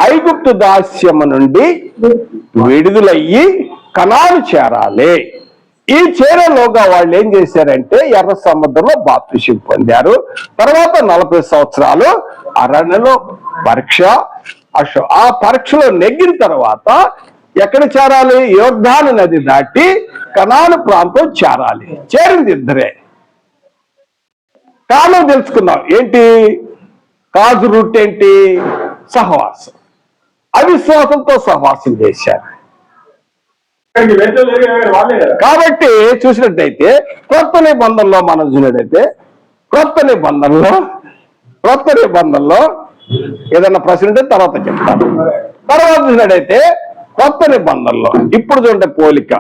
ఐగుప్తు దాస్యము నుండి విడుదలయ్యి కనాను చేరాలి. ఈ చేరేలోగా వాళ్ళు ఏం చేశారంటే ఎర్ర సముద్రంలో బాప్తిసం పొందారు. తర్వాత 40 సంవత్సరాలు అరణ్యలో పరీక్ష. ఆ పరీక్షలో నెగ్గిన తర్వాత ఎక్కడ చేరాలి? యోర్దాను నది దాటి కనాను ప్రాంతం చేరాలి. చేరింది ఇద్దరే. కారణం తెలుసుకున్నాం ఏంటి? కాజు రూట్ ఏంటి? సహవాసం. అవిశ్వాసంతో సహవాసం చేశారు. కాబట్టి చూసినట్టయితే క్రొత్త నిబంధనలో మనం చూసినట్టయితే క్రొత్త నిబంధనలో ఏదన్నా ప్రశ్న ఉంటే తర్వాత చెప్తాను. తర్వాత చూసినట్టయితే కొత్త నిబంధనలో ఇప్పుడు చూడండి పోలిక.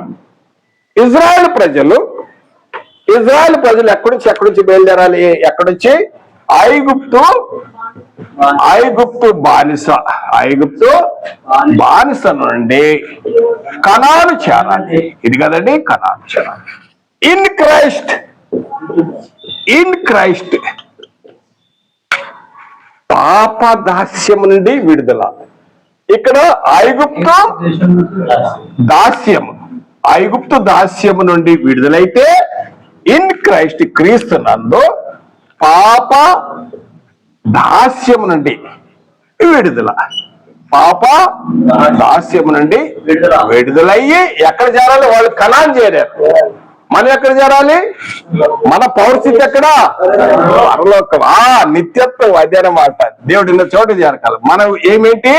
ఇజ్రాయెల్ ప్రజలు ఎక్కడి నుంచి బయలుదేరాలి? ఎక్కడి నుంచి? ఐగుప్తు బానిస నుండి కనాను చేరాలి. ఇది కదండి, కనాను చేరాలి. ఇన్ క్రైస్ట్ పాపదాస్యం నుండి విడుదల. ఇక్కడ ఐగుప్తు దాస్యము నుండి విడుదలైతే ఇన్ క్రైస్ట్ క్రీస్తు నందు పాప దాస్యము నుండి విడుదల. పాప దాస్యము నుండి విడుదలయ్యి ఎక్కడ చేరాలి? వాళ్ళు కనాన్ చేరారు. మనం ఎక్కడ చేరాలి? మన పౌరస్థితి ఎక్కడ? పరలోకం. నిత్యత్వం అదేనమాట. దేవుడు ఇన్న చోట చేరకాలి. మనం ఏమేంటి?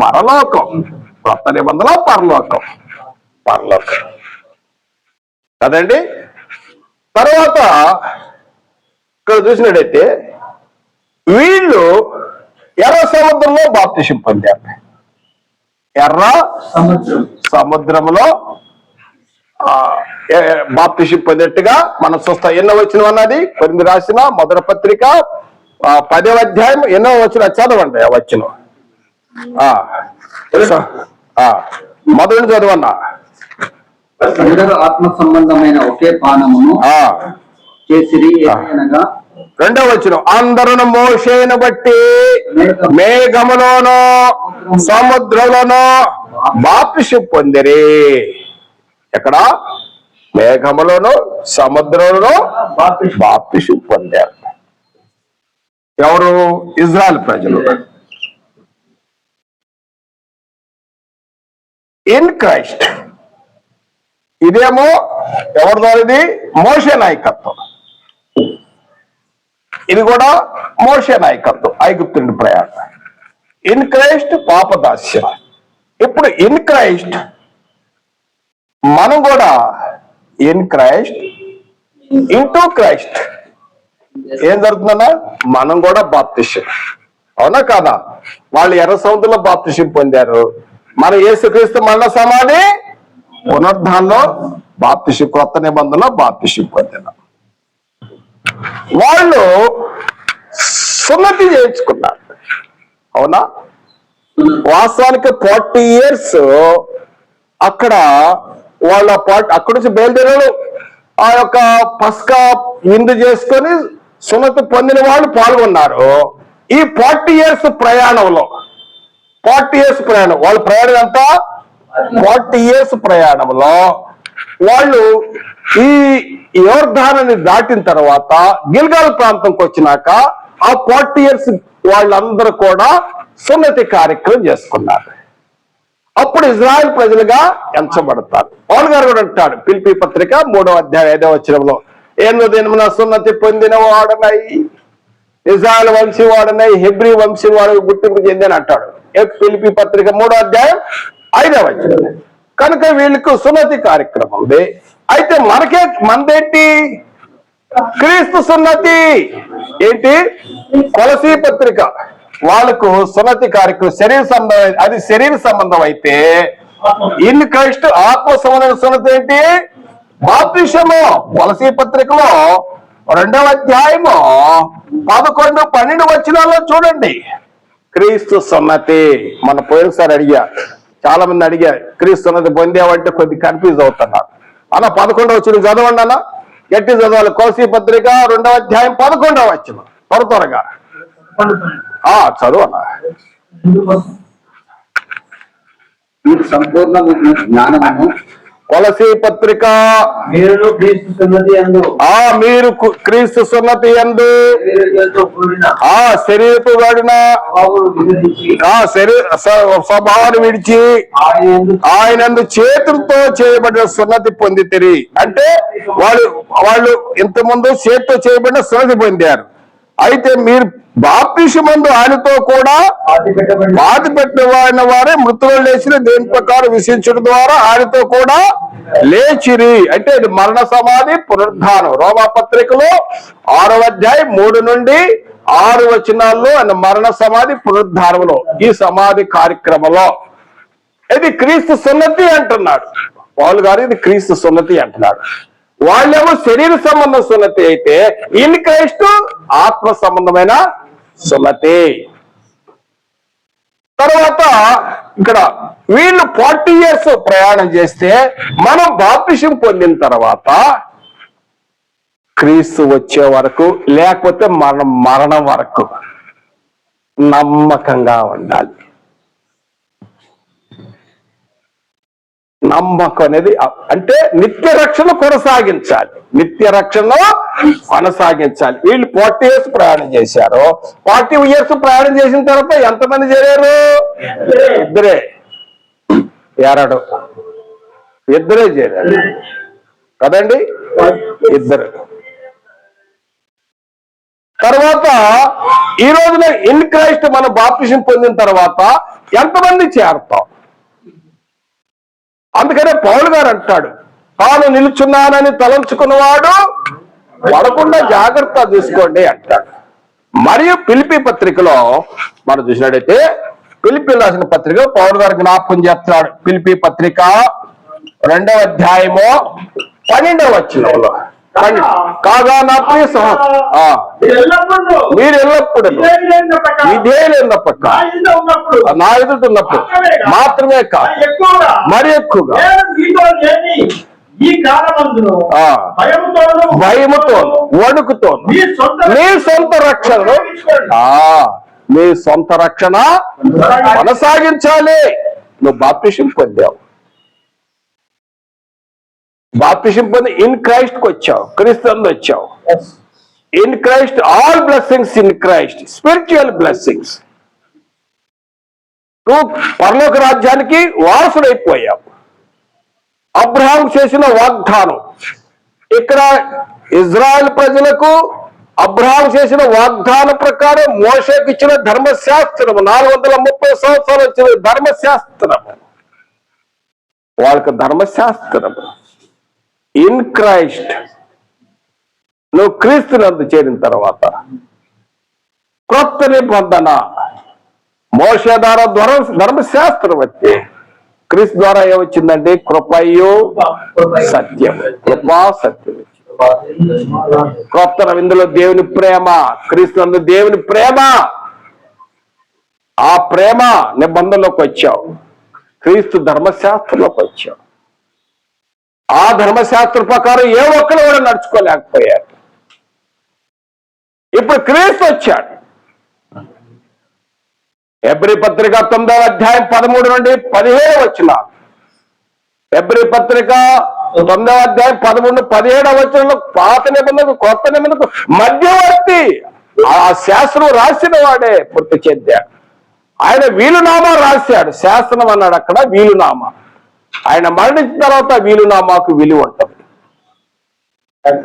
పరలోకం. కొత్త నిబంధన పరలోకం కదండి. తర్వాత ఇక్కడ చూసినట్టయితే వీళ్ళు ఎర్ర సముద్రంలో బాప్తిసం పొందారు. ఎర్ర సముద్రంలో బాప్తిసం పొందేట్టుగా మనం చూస్తాం. ఎన్నో వచనం అన్నది కొరింథీ రాసిన మొదటి పత్రిక 10వ అధ్యాయం ఎన్నో వచనం చదవండి. ఆ వచనం మొదటి చదవన్నా. ఆత్మ సంబంధమైన ఒకే పానమును చేసిరి. రెండవ వచనం, అందరూ మోషేను బట్టి మేఘములోనో సముద్రంలోనో బాప్తిసం పొందిరి. ఎక్కడ? మేఘములోనో సముద్రంలోనో బాప్తిసం పొందారు. ఎవరు? ఇజ్రాయెల్ ప్రజలు. In Christ. ఇదేమో ఎవరి ద్వారా? ఇది మోషే నాయకత్వం. ఇది కూడా మోషే నాయకత్వం. ఐగుప్తు నుండి ప్రయాణం. ఇన్ క్రైస్ట్ పాపదాస్యం. ఇప్పుడు ఇన్ క్రైస్ట్ మనం కూడా ఇన్ క్రైస్ట్ ఇంటూ క్రైస్ట్ ఏం జరుగుతుందన్నా? మనం కూడా బాప్తిసం. అవునా కాదా? వాళ్ళు ఎర్ర సముద్రంలో బాప్తిసం పొందారు, మన యేసుక్రీస్తు మరణ సమాధి పునరుద్ధానంలో బాప్తిసం, కొత్త నిబంధనలో బాప్తిసం పొందిన వాళ్ళు సున్నతి చేయించుకున్నారు. అవునా? వాస్తవానికి 40 years అక్కడ వాళ్ళ అక్కడి నుంచి బయలుదేరారు. ఆ యొక్క పస్కా విందు చేసుకొని సున్నతి పొందిన వాళ్ళు పాల్గొన్నారు. ఈ 40 years ప్రయాణంలో 40 years ప్రయాణం, వాళ్ళ ప్రయాణం ఎంత? 40 years ప్రయాణంలో వాళ్ళు ఈ యోర్దానుని దాటిన తర్వాత గిల్గాల్ ప్రాంతంకి వచ్చినాక ఆ 40 years వాళ్ళందరూ కూడా సున్నతి కార్యక్రమం చేసుకున్నారు. అప్పుడు ఇజ్రాయెల్ ప్రజలుగా ఎంచబడతారు. పౌలు గారు కూడా అంటాడు ఫిలిప్పీ పత్రిక 3వ అధ్యాయం 5వ వచనంలో, 8వ దినమున సున్నతి పొందిన వాడనై, ఇజ్రాయెల్ వంశీ వాడనై, హెబ్రీ వంశీ వాడు గుర్తింపు చెందని అంటాడు. ఫిలిప్పీ పత్రిక 3వ అధ్యాయం 5వ వచనం. కనుక వీళ్ళకు సున్నతి కార్యక్రమం ఉంది. అయితే మనదేంటి? క్రీస్తు సున్నతి. ఏంటి? కొలసీ పత్రిక వాళ్ళకు సున్నతి కార్యక్రమం శరీర సంబంధం, అది శరీర సంబంధం అయితే ఇన్ క్రైస్ట్ ఆత్మ సంబంధమైన సున్నతి ఏంటి? బాప్తిసము. కొలసీ పత్రికలో 2వ అధ్యాయము 11, 12 వచనాల్లో చూడండి క్రీస్తు సున్నతి. మన పోయినసారి అడిగా, చాలా మంది అడిగా క్రీస్తు సున్నతి పొందేవంటే కొద్ది కన్ఫ్యూజ్ అవుతున్నారు. అలా 11వ వచనం చదవండి అన్న, గట్టి చదవాలి. కొలసీ పత్రిక 2వ అధ్యాయం 11వ వచనం త్వరగా చదువు. సంపూర్ణ జ్ఞానము. కొలసీ పత్రిక మీరు క్రీస్తు సున్నతి యందు మీరు క్రీస్తు సున్నతి యందు శరీరపు వాడిన స్వభావాన్ని విడిచి ఆయనందు చేతులతో చేయబడిన సున్నతి పొందితిరి. అంటే వాళ్ళు ఇంతకుముందు చేతితో చేయబడిన సున్నతి పొందారు. అయితే మీరు బాప్తిసమందు ఆయనతో కూడా బాధ పెట్టిన వారే మృతులు లేచిన దేని ప్రకారం విశ్వసించడం ద్వారా ఆయనతో కూడా లేచిరి. అంటే ఇది మరణ సమాధి పునరుద్ధానం. రోమా పత్రికలో 6వ అధ్యాయం 3 నుండి 6 వచనాల్లో ఆయన మరణ సమాధి పునరుద్ధానంలో ఈ సమాధి కార్యక్రమంలో ఇది క్రీస్తు సున్నతి అంటున్నాడు పౌలు గారు. ఇది క్రీస్తు సున్నతి అంటున్నాడు. వాళ్ళేమో శరీర సంబంధం సున్నతి అయితే ఇన్ క్రైస్ట్ ఆత్మ సంబంధమైన సున్నతి. తర్వాత ఇక్కడ వీళ్ళు 40 years ప్రయాణం చేస్తే మనం బాప్తిసం పొందిన తర్వాత క్రీస్తు వచ్చే వరకు, లేకపోతే మరణం వరకు నమ్మకంగా ఉండాలి. నమ్మకం అనేది అంటే నిత్య రక్షణ కొనసాగించాలి. నిత్య రక్షణ కొనసాగించాలి. వీళ్ళు 40 years ప్రయాణం చేశారు. 40 years ప్రయాణం చేసిన తర్వాత ఎంతమంది చేరారు? ఇద్దరే. ఇద్దరే చేరారు కదండి, ఇద్దరు. తర్వాత ఈ రోజున ఇన్ క్రైస్ట్ మనం బాప్తిసం పొందిన తర్వాత ఎంతమంది చేరతాం? అందుకనే పౌలు గారు అంటాడు, తాను నిలుచున్నానని తలంచుకున్నవాడు పడకుండా జాగ్రత్త చూసుకోండి అంటాడు. మరియు ఫిలిప్పీ పత్రికలో మనం చూసినట్టయితే ఫిలిప్పీ రాసిన పత్రిక పౌలు గారు జ్ఞాపకం చేస్తున్నాడు. ఫిలిప్పీ పత్రిక 2వ అధ్యాయము 12వ వచనంలో, కాగా నా ప్రియ మీరు ఎల్లప్పుడు విధేయులైన పట్ల నా ఎదుట ఉన్నప్పుడు మాత్రమే కాదు మరి ఎక్కువగా భయముతో వణుకుతో నీ సొంత రక్షణ కొనసాగించాలి. నువ్వు బాప్తిసం పొందావు, బాప్తిసం పొంది ఇన్ క్రైస్ట్ కు వచ్చావు, క్రీస్తునందు వచ్చావు. In Christ all blessings, in Christ spiritual blessings. నువ్వు పరలోక రాజ్యానికి వారసుడైపోయావు. అబ్రహాం చేసిన వాగ్దానం, ఇక్కడ ఇజ్రాయెల్ ప్రజలకు అబ్రహాం చేసిన వాగ్దానం ప్రకారం మోషేకి ఇచ్చిన ధర్మశాస్త్రము, 430 సంవత్సరాలు వచ్చిన ధర్మశాస్త్రము, వాళ్ళకి ధర్మశాస్త్రము. ఇన్ క్రైస్ట్ నువ్వు క్రీస్తునందు చేరిన తర్వాత క్రొత్త నిబంధన మోషే ద్వారా ధర్మశాస్త్రం వచ్చి క్రీస్తు ద్వారా ఏమొచ్చిందండి? కృపయు సత్యం. కృపా సత్యం. క్రొత్త ఇందులో దేవుని ప్రేమ, క్రీస్తు నందు దేవుని ప్రేమ. ఆ ప్రేమ నిబంధనలోకి వచ్చావు, క్రీస్తు ధర్మశాస్త్రంలోకి వచ్చావు. ఆ ధర్మశాస్త్ర ప్రకారం ఏ ఒక్కరు కూడా నడుచుకోలేకపోయారు. ఇప్పుడు క్రీస్తు వచ్చాడు. హెబ్రీ పత్రిక 9వ అధ్యాయం 13 నుండి 17 వచనాలు. హెబ్రీ పత్రిక 9వ అధ్యాయం 13, 17 వచనంలో పాత నిబంధనకు కొత్త నిబంధనకు మధ్యవర్తి ఆ శాస్త్రం రాసిన వాడే పూర్తి చెందాడు. ఆయన వీలునామా రాశాడు. శాస్త్రం అన్నాడు అక్కడ, వీలునామా. ఆయన మరణించిన తర్వాత వీలునామాకు విలువ ఉంటుంది.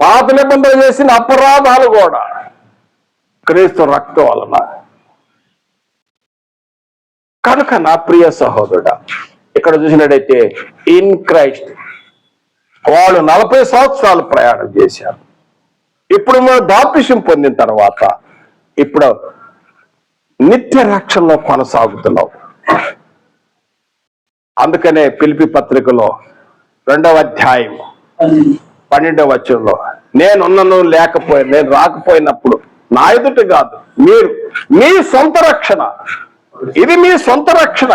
పాత నిబంధన చేసిన అపరాధాలు కూడా క్రీస్తు రక్తం వలన. కనుక నా ప్రియ సహోదరుడా, ఇక్కడ చూసినట్టయితే ఇన్ క్రైస్ట్ వాళ్ళు 40 సంవత్సరాలు ప్రయాణం చేశారు. ఇప్పుడు మనం బాప్తిసం పొందిన తర్వాత ఇప్పుడు నిత్య రక్షణలో కొనసాగుతున్నాం. అందుకనే ఫిలిప్పీ పత్రికలో 2వ అధ్యాయం 12వ వచనంలో, నేనున్నను లేకపోయినా, నేను రాకపోయినప్పుడు నా ఎదుట కాదు, మీరు మీ సొంత రక్షణ, ఇది మీ సొంత రక్షణ,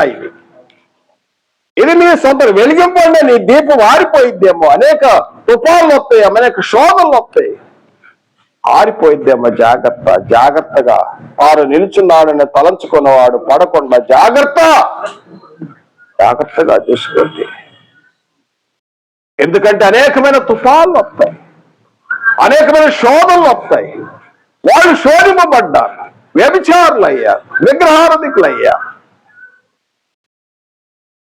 ఇది మీ సొంత వెలిగింపండి. నీ దీపం ఆరిపోయిద్దేమో, అనేక తుఫాన్లు వస్తాయి, అనేక శోధనలు వస్తాయి, ఆరిపోయిద్దేమో. జాగ్రత్త, జాగ్రత్తగా. వారు నిలుచున్నాడని తలంచుకున్నవాడు పడకుండా జాగ్రత్తగా చూసుకోండి. ఎందుకంటే అనేకమైన తుఫాన్లు వస్తాయి, అనేకమైన శోధనలు వస్తాయి. వాళ్ళు శోధింపబడ్డారు, వ్యభిచారులు అయ్యారు, విగ్రహారాధికులు అయ్యారు.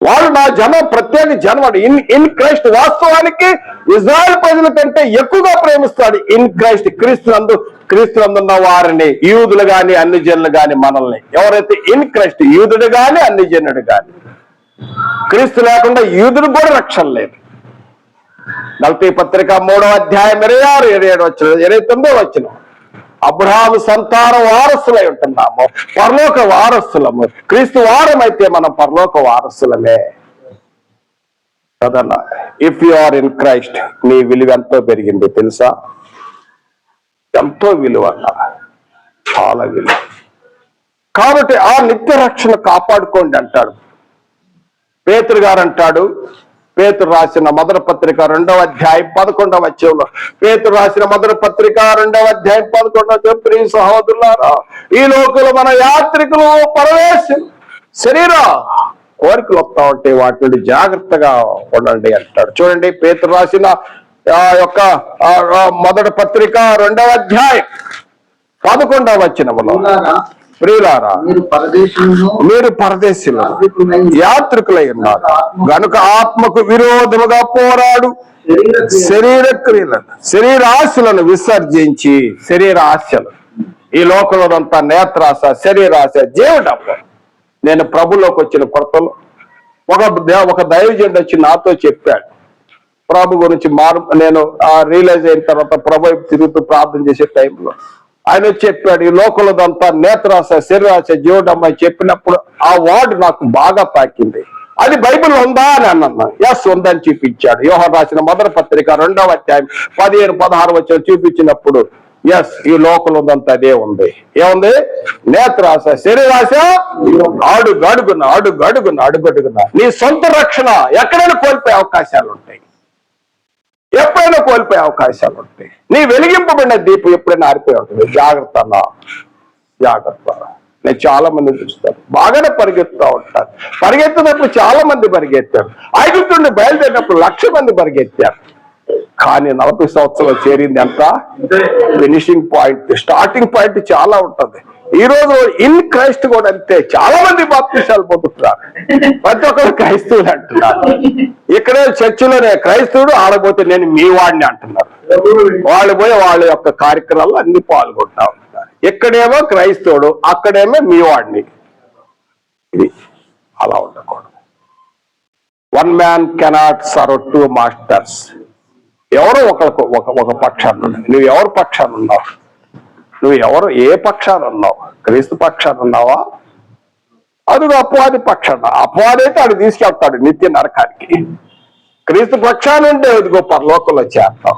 వాళ్ళు నా జనం, ప్రత్యేక జనం. ఇన్ క్రైస్ట్ వాస్తవానికి ఇజ్రాయెల్ ప్రజల కంటే ఎక్కువగా ప్రేమిస్తాడు ఇన్ క్రైస్ట్. క్రీస్తునందున్న వారిని, యూదులు గాని అన్ని జనులు గాని మనల్ని. ఎవరైతే ఇన్ క్రైస్ట్, యూదుడు గాని అన్ని జనుడు గాని. క్రీస్తు లేకుండా యూదుడు కూడా రక్షణ లేదు. గలతీ పత్రిక 3వ అధ్యాయం 26, 27 వచనం, 29 వచనం. అబ్రహాము సంతానం వారసులై ఉంటున్నాము, పరలోక వారసులము. క్రీస్తు వారమైతే మనం పరలోక వారసులమే కదన్నా. If you are in Christ, నీ విలువ ఎంతో పెరిగింది తెలుసా? ఎంతో విలువ అన్న, చాలా విలువ. కాబట్టి ఆ నిత్య రక్షణ కాపాడుకోండి అంటాడు పేతురు గారు. అంటాడు, పేతురు రాసిన మొదటి పత్రిక 2వ అధ్యాయం 11వ వచనంలో, పేతురు రాసిన మొదటి పత్రిక 2వ అధ్యాయం 11వ వచనం, ప్రియ సహోదరులారా, ఈ లోకంలో మన యాత్రికులు పరవేశం శరీర కోరికలు వస్తా ఉంటే వాటి నుండి జాగ్రత్తగా ఉండండి అంటాడు. చూడండి, పేతురు రాసిన మొదటి పత్రిక 2వ అధ్యాయం 11వ వచనంలో, ప్రియులారా, మీరు పరదేశులు యాత్రికులై ఉన్నారు గనుక ఆత్మకు విరోధముగా పోరాడు శరీరాశలను విసర్జించి, శరీరాశలు ఈ లోకంలోనంతా నేత్రాశ, శరీరాశ, జీవడబ్బ. నేను ప్రభులోకి వచ్చిన కొత్తలో ఒక దైవజనుడు వచ్చి నాతో చెప్పాడు, ప్రభు గురించి నేను రియలైజ్ అయిన తర్వాత ప్రభు తిరుగుతూ ప్రార్థన చేసే టైంలో ఆయన చెప్పాడు, ఈ లోకంలోదంతా నేత్రాశ, శరీరాశ, జీవడమ్మ చెప్పినప్పుడు ఆ వర్డ్ నాకు బాగా తాకింది. అది బైబిల్ ఉందా అని అన్నా. ఎస్, ఉందని చూపించాడు. యోహాను రాసిన మొదటి పత్రిక 2వ అధ్యాయం 15, 16 వచనం చూపించినప్పుడు ఎస్, ఈ లోకంలోదంతా అదే ఉంది. ఏముంది? నేత్రాశ, శరీరాశ, అడుగడుగున నీ సొంత రక్షణ ఎక్కడైనా కోల్పోయే అవకాశాలు ఉంటాయి, ఎప్పుడైనా కోల్పోయే అవకాశాలు ఉంటాయి. నీ వెలిగింపబడిన దీపం ఎప్పుడైనా ఆరిపోయి ఉంటుంది. జాగ్రత్త అన్న, జాగ్రత్త. నేను చాలా మంది చూస్తాను, బాగానే పరిగెత్తుతూ ఉంటారు. పరిగెత్తినప్పుడు చాలా మంది పరిగెత్తారు. 5 నుండి బయలుదేరినప్పుడు 1,00,000 మంది పరిగెత్తారు. కానీ 40 సంవత్సరాలు చేరింది ఎంత? ఫినిషింగ్ పాయింట్, స్టార్టింగ్ పాయింట్ చాలా ఉంటుంది. ఈ రోజు ఇన్ క్రైస్ట్ కూడా అంతే. చాలా మంది బాప్తిసాలు పొందుతున్నారు, ప్రతి ఒక్కరు క్రైస్తవులు అంటున్నారు. ఇక్కడే చర్చిలోనే క్రైస్తవుడు, ఆడబోతే నేను మీ వాడిని అంటున్నారు. వాళ్ళు పోయి వాళ్ళ యొక్క కార్యక్రమాల్లో అన్ని పాల్గొంటా ఉంటున్నారు. ఇక్కడేమో క్రైస్తవుడు, అక్కడేమో మీ వాడిని. ఇది అలా ఉండకూడదు. One man cannot serve 2 masters. ఎవరో ఒక పక్షాన్ని ఉన్నాయి. నువ్వు ఎవరు పక్షాన్ని ఉన్నావు? నువ్వు ఎవరు, ఏ పక్షాన్ని ఉన్నావు? క్రీస్తు పక్షాన్ని ఉన్నావా? అదిగో అపవాది పక్షాన. అపవాది అయితే ఆడు తీసుకెళ్తాడు నిత్య నరకానికి. క్రీస్తు పక్షాన ఉంటే ఇదిగో పరలోకంలో చేరతాం.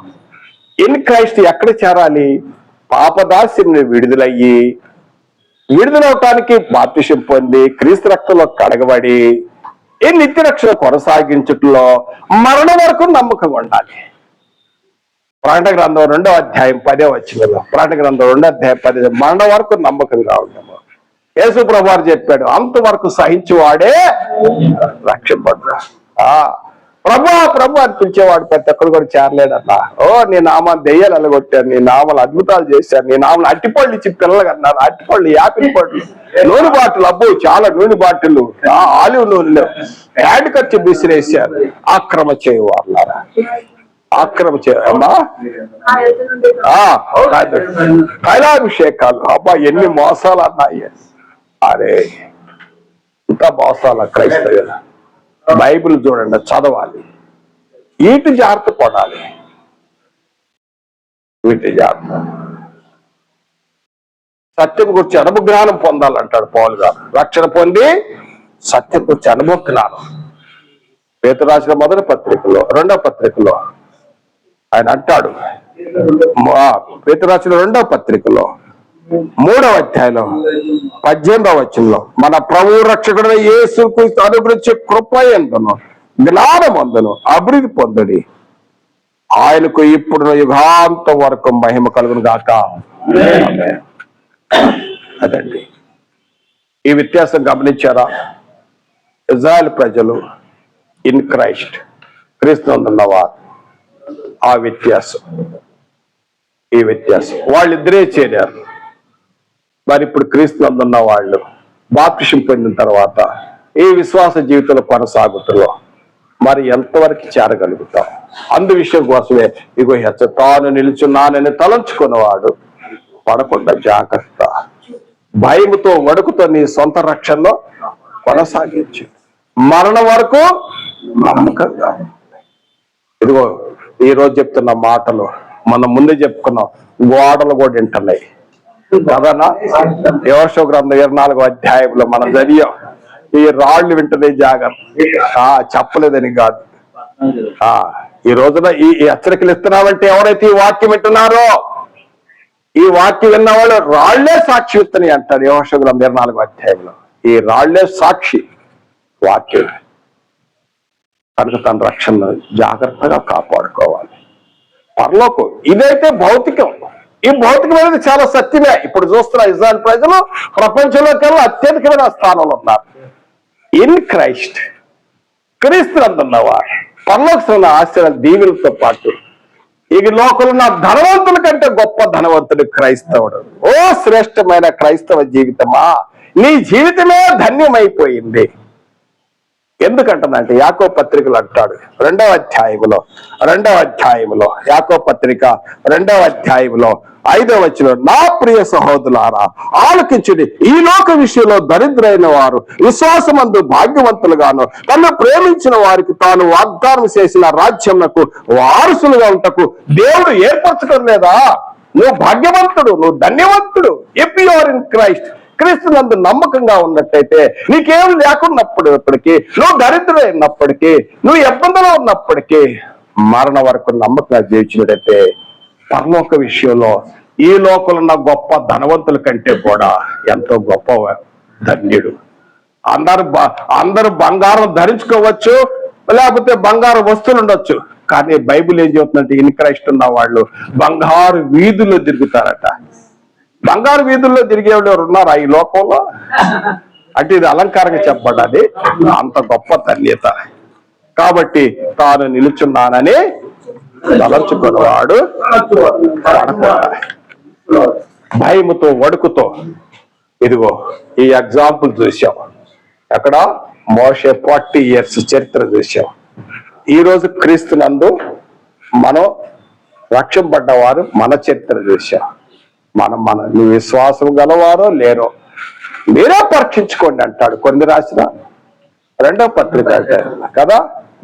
ఇన్ క్రైస్ట్ ఎక్కడ చేరాలి? పాపదాస్యం విడుదలయ్యి, విడుదలవటానికి బాప్తిసం పొంది, క్రీస్తు రక్తంలో కడగబడి, ఈ నిత్య రక్షణ కొనసాగించటంలో మరణం వరకు నమ్మకంగా ఉండాలి. ప్రకటన గ్రంథం 2వ అధ్యాయం 10వ వచనంలో, ప్రకటన గ్రంథం 2వ అధ్యాయం 10 మరణం వరకు నమ్మకంగా ఉండము. యేసు ప్రభువారు చెప్పాడు, అంతవరకు సహించువాడే రక్షింపడ్డా. ప్రభు ప్రభు అని పిలిచేవాడు ప్రతి ఒక్కరు కూడా చేరలేడన్నా. ఓ నీ నామాన్ని దెయ్యాలు అలగొట్టారు, నీ నామాలు అద్భుతాలు చేశారు, నీ నామాలు అట్టిపళ్ళు ఇచ్చి పిల్లలు అన్నారు. అట్టిపళ్ళు, యాపిల్ పళ్ళు, నూనె బాటిల్, అబ్బో చాలా నూనె బాటిల్, ఆలివ్ నూనెలు యాడ్ ఖర్చు బిసిరేసారు. ఆక్రమ చేయవారులారా, ఆక్రమ చేయమ్మా. తైలాభిషేకాలు, అబ్బా ఎన్ని మోసాలు అన్నాయి. అరే ఇంత మోసాల క్రైస్తవులు. బైబిల్ చూడండి, చదవాలి, వీటి జాగ్రత్త పడాలి. వీటి జాగ్రత్త. సత్యం గురించి అనుభజ్ఞానం పొందాలంటాడు పౌలు గారు. రక్షణ పొంది సత్యం గురించి అనుభజ్ఞానం. పేతురు రాసిన మొదటి పత్రికలో, 2వ పత్రికలో ఆయన అంటాడు, పేతురు రాసిన 2వ పత్రికలో 3వ అధ్యాయంలో 18వ వచనంలో, మన ప్రభు రక్షకుడైన యేసుక్రీస్తు అనుగ్రహించే కృపయందును జ్ఞానమందును అభివృద్ధి పొందుడి, ఆయనకు ఇప్పుడు యుగాంతం వరకు మహిమ కలుగును గాక. అదండి ఈ వ్యత్యాసం గమనించారా? ఇజ్రాయెల్ ప్రజలు, ఇన్ క్రైస్ట్, క్రీస్తునందున్నవారు, ఆ వ్యత్యాసం, ఈ వ్యత్యాసం. వాళ్ళిద్దరే చేరారు. మరి ఇప్పుడు క్రీస్తునందున్న వాళ్ళు బాప్తిసం పొందిన తర్వాత ఈ విశ్వాస జీవితంలో కొనసాగుతులో మరి ఎంతవరకు చేరగలుగుతాం? అందు విషయం కోసమే ఇగో తాను నిలుచున్నానని తలంచుకున్నవాడు పడకుండా జాగ్రత్త. భయముతో వణుకుతో నీ సొంత రక్షణలో కొనసాగించు, మరణం వరకు నమ్మకంగా. ఇదిగో ఈ రోజు చెప్తున్న మాటలు మనం ముందే చెప్పుకున్నాం, గోడలు కూడా వింటున్నాయి కదనా. యెహోషువ గ్రంథం 24వ అధ్యాయంలో మనం చదివాం, ఈ రాళ్లు వింటున్నాయి జాగ్రత్త. చెప్పలేదని కాదు, ఈ రోజున ఈ హెచ్చరికలు ఇస్తున్నామంటే ఎవరైతే ఈ వాక్యం వింటున్నారో, ఈ వాక్యం విన్న వాళ్ళు రాళ్లే సాక్షి ఇస్తున్నాయి అంటాడు యెహోషువ గ్రంథం 24వ అధ్యాయంలో. ఈ రాళ్లే సాక్షి వాక్యం. కనుక తన రక్షణ జాగ్రత్తగా కాపాడుకోవాలి. పరలోకం ఇదైతే భౌతికం. ఈ భౌతికమైనది చాలా సత్యమే. ఇప్పుడు చూస్తున్న ఇజ్రాయెల్ ప్రజలు ప్రపంచంలోకెల్లా అత్యధికమైన స్థానంలో ఉన్నారు. ఇన్ క్రైస్ట్, క్రీస్తునందున్నవారు పరలోకమైన ఆశ్చర్య దీవులతో పాటు ఈ లోకంలో ధనవంతుల కంటే గొప్ప ధనవంతుడు క్రైస్తవుడు. ఓ శ్రేష్టమైన క్రైస్తవ జీవితమా, నీ జీవితమే ధన్యమైపోయింది. ఎందుకంటుందంటే యాకోబు పత్రికలు అంటాడు 2వ అధ్యాయంలో యాకోబు పత్రిక 2వ అధ్యాయంలో 5వ వచనం, నా ప్రియ సహోదరులారా ఆలకించుడి, ఈ లోక విషయంలో దరిద్రైన వారు విశ్వాసమందు భాగ్యవంతులుగాను తను ప్రేమించిన వారికి తాను వాగ్దానం చేసిన రాజ్యమునకు వారసులుగా ఉంటకు దేవుడు ఏర్పరచడం లేదా? నువ్వు భాగ్యవంతుడు, నువ్వు ధన్యవంతుడు. If you are in Christ, క్రీస్తునందు నమ్మకంగా ఉన్నట్టయితే నీకేం లేకున్నప్పటికీ, నువ్వు దరిద్రులైనప్పటికీ, నువ్వు ఇబ్బందులో ఉన్నప్పటికీ, మరణ వరకు నమ్మకంగా జీవించినట్టయితే పరలోక విషయంలో ఈ లోకంలో ఉన్న గొప్ప ధనవంతుల కంటే కూడా ఎంతో గొప్ప ధన్యుడు. అందరూ బంగారం ధరించుకోవచ్చు, లేకపోతే బంగారు వస్తువులు ఉండొచ్చు, కానీ బైబిల్ ఏం చెబుతుందంటే ఇన్ క్రైస్ట్ ఉన్న వాళ్ళు బంగారు వీధుల్లో తిరుగుతారట. బంగారు వీధుల్లో తిరిగేవాళ్ళు ఎవరు ఉన్నారా ఈ లోకంలో? అంటే ఇది అలంకారంగా చెప్పబడ్డది, అంత గొప్ప ధన్యత. కాబట్టి తాను నిలుచున్నానని తలంచుకున్నవాడు భయముతో వణుకుతో. ఇదిగో ఈ ఎగ్జాంపుల్ చూసాం. అక్కడ మోషే 40 years చరిత్ర చూసాం. ఈ రోజు క్రీస్తునందు మనం రక్షింపడ్డవారు మన చరిత్ర చూసాం. మన నీ విశ్వాసం గలవారో లేరో మీరే పరీక్షించుకోండి అంటాడు కొన్ని రాసిన 2వ పత్రిక కదా.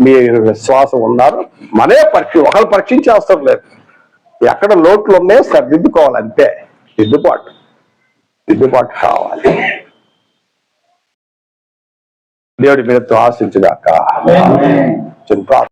మీరు విశ్వాసం ఉన్నారు, మనే ఒకరు పరీక్షించే అవసరం లేదు. ఎక్కడ లోట్లు ఉన్నాయో సరిదిద్దుకోవాలంతే. దిద్దుబాటు కావాలి. దేవుడి మీదతో ఆశించుగాక. ఆమేన్. చిన్న ప్రార్థన.